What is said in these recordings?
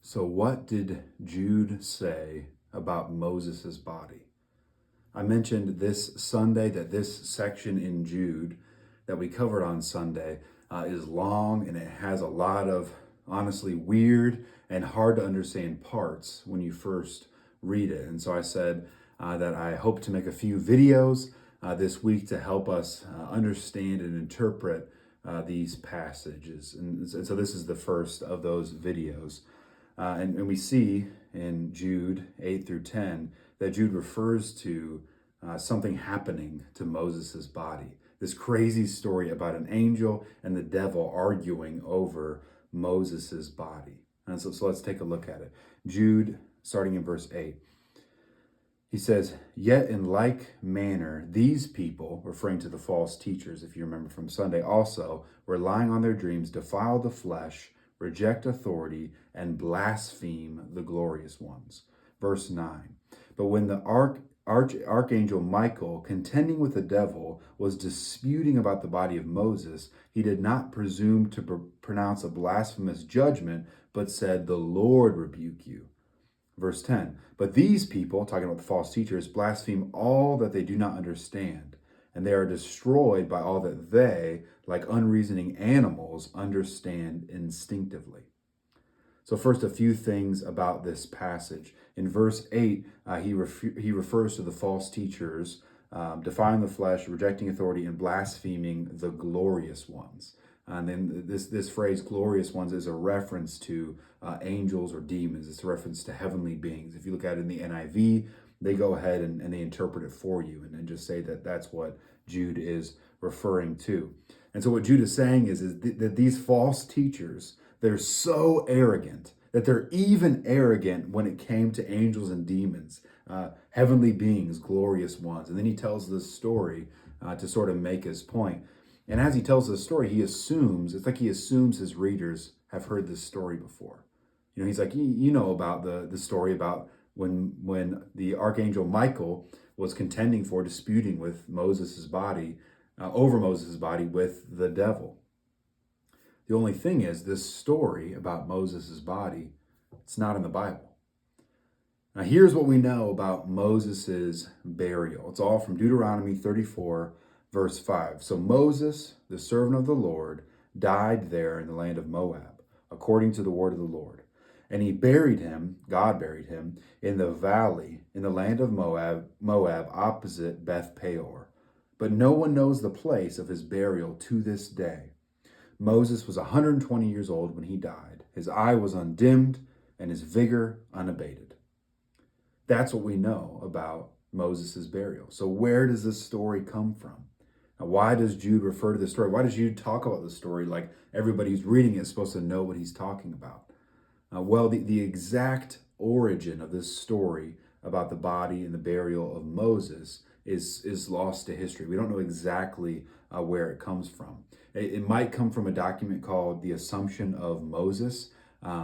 So what did Jude say about Moses' body? I mentioned this Sunday that this section in Jude that we covered on Sunday is long, and it has a lot of honestly weird and hard to understand parts when you first read it. And so I said that I hope to make a few videos this week to help us understand and interpret these passages. And so this is the first of those videos. And we see in Jude 8 through 10 that Jude refers to something happening to Moses' body. This crazy story about an angel and the devil arguing over Moses' body. And so let's take a look at it. Jude, starting in verse 8. He says, "Yet in like manner, these people," referring to the false teachers, if you remember from Sunday, "also, relying on their dreams, defile the flesh, reject authority, and blaspheme the glorious ones." Verse 9, "But when the archangel Michael, contending with the devil, was disputing about the body of Moses, he did not presume to pronounce a blasphemous judgment, but said, 'The Lord rebuke you.'" Verse 10, "But these people," talking about the false teachers, "blaspheme all that they do not understand, and they are destroyed by all that they, like unreasoning animals, understand instinctively." So first, a few things about this passage. In verse 8, he refers to the false teachers defying the flesh, rejecting authority, and blaspheming the glorious ones. And then this phrase, glorious ones, is a reference to angels or demons. It's a reference to heavenly beings. If you look at it in the NIV, they go ahead and they interpret it for you and just say that that's what Jude is referring to. And so what Jude is saying is that these false teachers, they're so arrogant that they're even arrogant when it came to angels and demons, heavenly beings, glorious ones. And then he tells this story to sort of make his point. And as he tells this story, it's like he assumes his readers have heard this story before. You know, he's like, you know about the story about when the archangel Michael was contending for, disputing with Moses' body, over Moses' body with the devil. The only thing is, this story about Moses' body, it's not in the Bible. Now, here's what we know about Moses' burial. It's all from Deuteronomy 34, verse 5. "So Moses, the servant of the Lord, died there in the land of Moab, according to the word of the Lord. And he buried him, God buried him, in the valley, in the land of Moab, opposite Beth Peor. But no one knows the place of his burial to this day. Moses was 120 years old when he died. His eye was undimmed and his vigor unabated." That's what we know about Moses' burial. So where does this story come from? Now, why does Jude refer to this story? Why does Jude talk about the story like everybody who's reading it is supposed to know what he's talking about? Well, the exact origin of this story about the body and the burial of Moses is lost to history. We don't know exactly where it comes from. It might come from a document called The Assumption of Moses.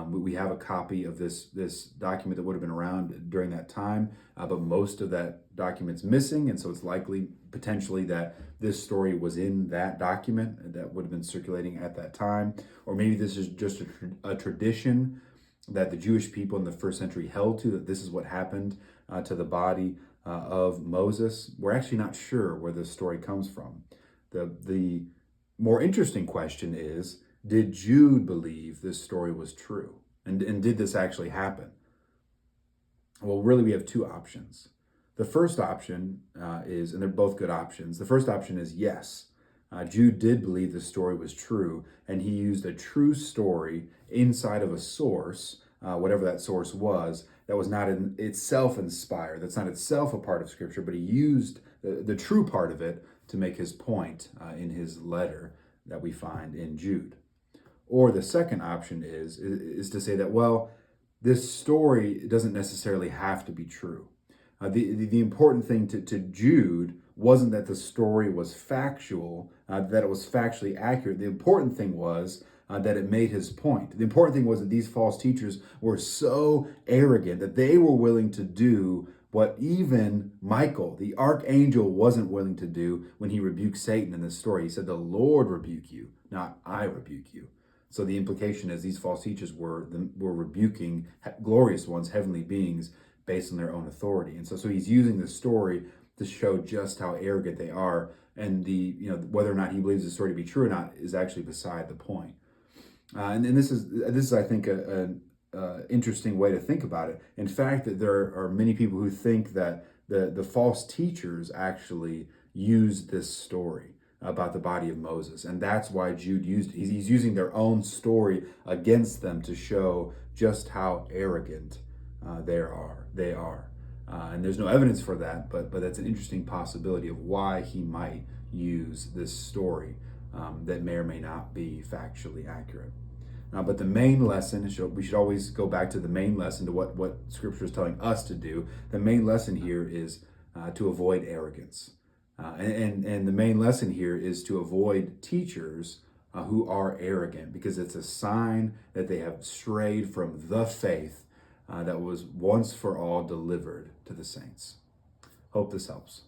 We have a copy of this document that would have been around during that time, but most of that document's missing, and so it's likely, potentially, that this story was in that document that would have been circulating at that time. Or maybe this is just a tradition that the Jewish people in the first century held to, that this is what happened to the body of Moses. We're actually not sure where this story comes from. The more interesting question is, did Jude believe this story was true? And did this actually happen? Well, really, we have two options. The first option is, and they're both good options, the first option is yes. Jude did believe the story was true, and he used a true story inside of a source, whatever that source was, that was not in itself inspired, that's not itself a part of Scripture, but he used the true part of it to make his point in his letter that we find in Jude. Or the second option is to say that, well, this story doesn't necessarily have to be true. The important thing to Jude wasn't that the story was factual, that it was factually accurate. The important thing was that it made his point. The important thing was that these false teachers were so arrogant that they were willing to do what even Michael, the archangel, wasn't willing to do when he rebuked Satan in this story. He said, "The Lord rebuke you, not I rebuke you." So the implication is these false teachers were rebuking glorious ones, heavenly beings, based on their own authority. And so he's using this story to show just how arrogant they are. And whether or not he believes the story to be true or not is actually beside the point. And this is I think an interesting way to think about it. In fact, that there are many people who think that the false teachers actually used this story about the body of Moses, and that's why Jude he's using their own story against them to show just how arrogant they are. And there's no evidence for that, but that's an interesting possibility of why he might use this story that may or may not be factually accurate. But the main lesson, we should always go back to the main lesson, to what Scripture is telling us to do. The main lesson here is to avoid arrogance. And the main lesson here is to avoid teachers who are arrogant, because it's a sign that they have strayed from the faith that was once for all delivered to the saints. Hope this helps.